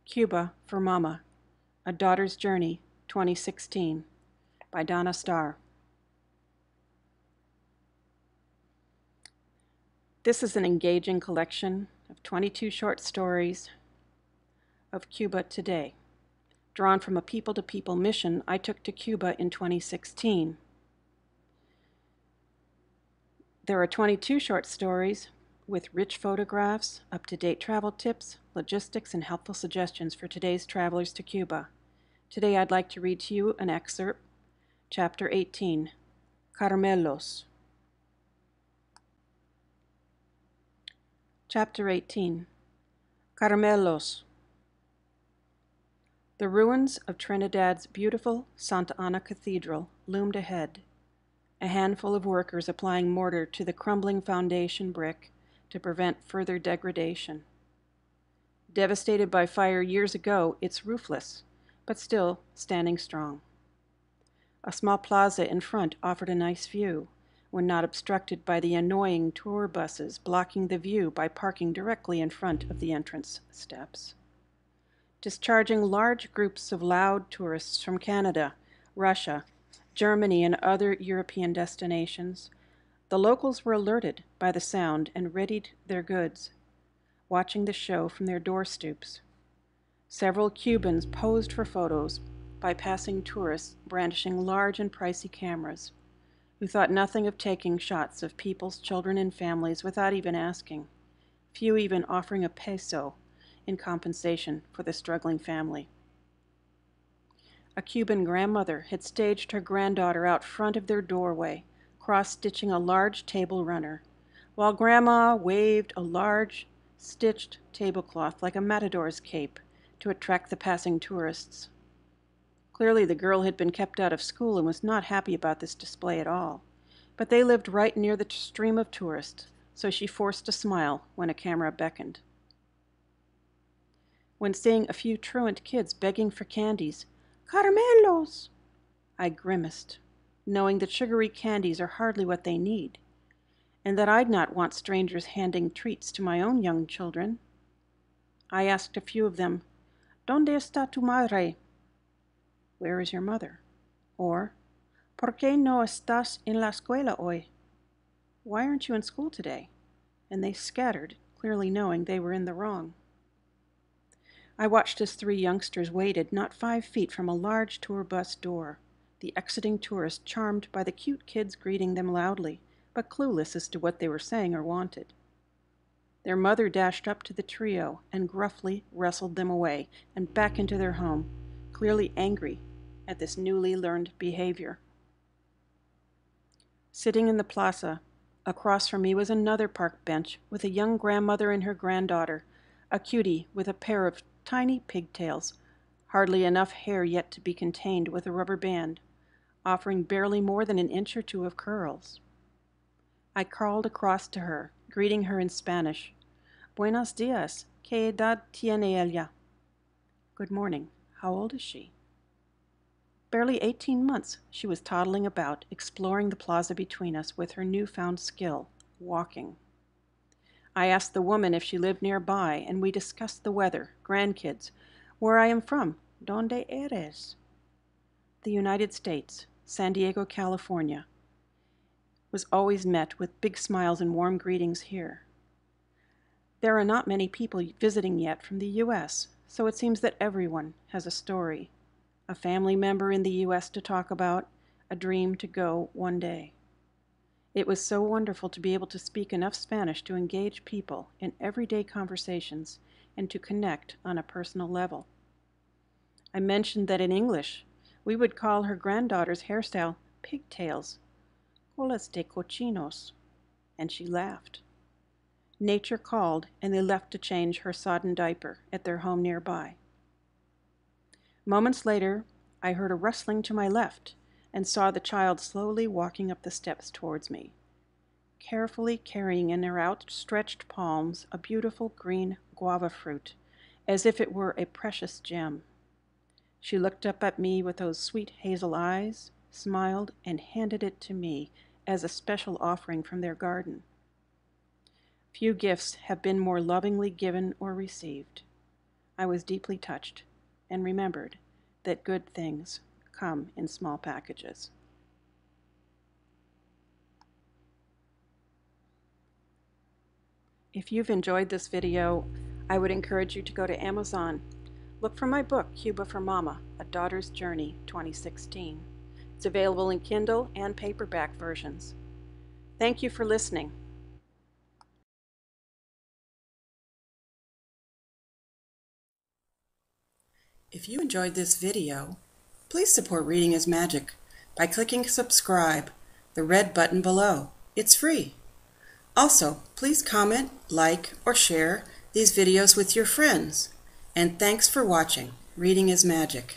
Cuba for Mama, A Daughter's Journey, 2016, by Donna Starr. This is an engaging collection of 22 short stories of Cuba today, drawn from a people-to-people mission I took to Cuba in 2016. There are 22 short stories with rich photographs, up-to-date travel tips, logistics, and helpful suggestions for today's travelers to Cuba. Today I'd like to read to you an excerpt, Chapter 18, Caramelos. Chapter 18, Caramelos. The ruins of Trinidad's beautiful Santa Ana Cathedral loomed ahead, a handful of workers applying mortar to the crumbling foundation brick to prevent further degradation. Devastated by fire years ago, it's roofless, but still standing strong. A small plaza in front offered a nice view, when not obstructed by the annoying tour buses blocking the view by parking directly in front of the entrance steps. Discharging large groups of loud tourists from Canada, Russia, Germany, and other European destinations, the locals were alerted by the sound and readied their goods, watching the show from their door stoops. Several Cubans posed for photos by passing tourists brandishing large and pricey cameras, who thought nothing of taking shots of people's children and families without even asking, few even offering a peso in compensation for the struggling family. A Cuban grandmother had staged her granddaughter out front of their doorway, cross-stitching a large table runner, while Grandma waved a large stitched tablecloth like a matador's cape to attract the passing tourists. Clearly the girl had been kept out of school and was not happy about this display at all, but they lived right near the stream of tourists, so she forced a smile when a camera beckoned. When seeing a few truant kids begging for candies, "Caramelos!" I grimaced, knowing that sugary candies are hardly what they need, and that I'd not want strangers handing treats to my own young children. I asked a few of them, "¿Dónde está tu madre?" "Where is your mother?" Or, "¿Por qué no estás en la escuela hoy?" "Why aren't you in school today?" And they scattered, clearly knowing they were in the wrong. I watched as 3 youngsters waited not 5 feet from a large tour bus door, the exiting tourists charmed by the cute kids greeting them loudly, but clueless as to what they were saying or wanted. Their mother dashed up to the trio and gruffly wrestled them away and back into their home, clearly angry at this newly learned behavior. Sitting in the plaza, across from me was another park bench with a young grandmother and her granddaughter, a cutie with a pair of tiny pigtails, hardly enough hair yet to be contained with a rubber band, offering barely more than an inch or 2 of curls. I crawled across to her, greeting her in Spanish. "Buenos dias, ¿qué edad tiene ella?" "Good morning. How old is she?" Barely 18 months, she was toddling about, exploring the plaza between us with her newfound skill, walking. I asked the woman if she lived nearby, and we discussed the weather, grandkids, where I am from, ¿Dónde eres? The United States, San Diego, California, was always met with big smiles and warm greetings here. There are not many people visiting yet from the U.S., so it seems that everyone has a story, a family member in the U.S. to talk about, a dream to go one day. It was so wonderful to be able to speak enough Spanish to engage people in everyday conversations and to connect on a personal level. I mentioned that in English, we would call her granddaughter's hairstyle pigtails, colas de cochinos, and she laughed. Nature called, and they left to change her sodden diaper at their home nearby. Moments later, I heard a rustling to my left and saw the child slowly walking up the steps towards me, carefully carrying in her outstretched palms a beautiful green guava fruit, as if it were a precious gem. She looked up at me with those sweet hazel eyes, smiled, and handed it to me as a special offering from their garden. Few gifts have been more lovingly given or received. I was deeply touched and remembered that good things come in small packages. If you've enjoyed this video, I would encourage you to go to Amazon. Look for my book, Cuba for Mama, A Daughter's Journey, 2016. It's available in Kindle and paperback versions. Thank you for listening. If you enjoyed this video, please support Reading is Magic by clicking subscribe, the red button below. It's free. Also, please comment, like, or share these videos with your friends. And thanks for watching. Reading is Magic.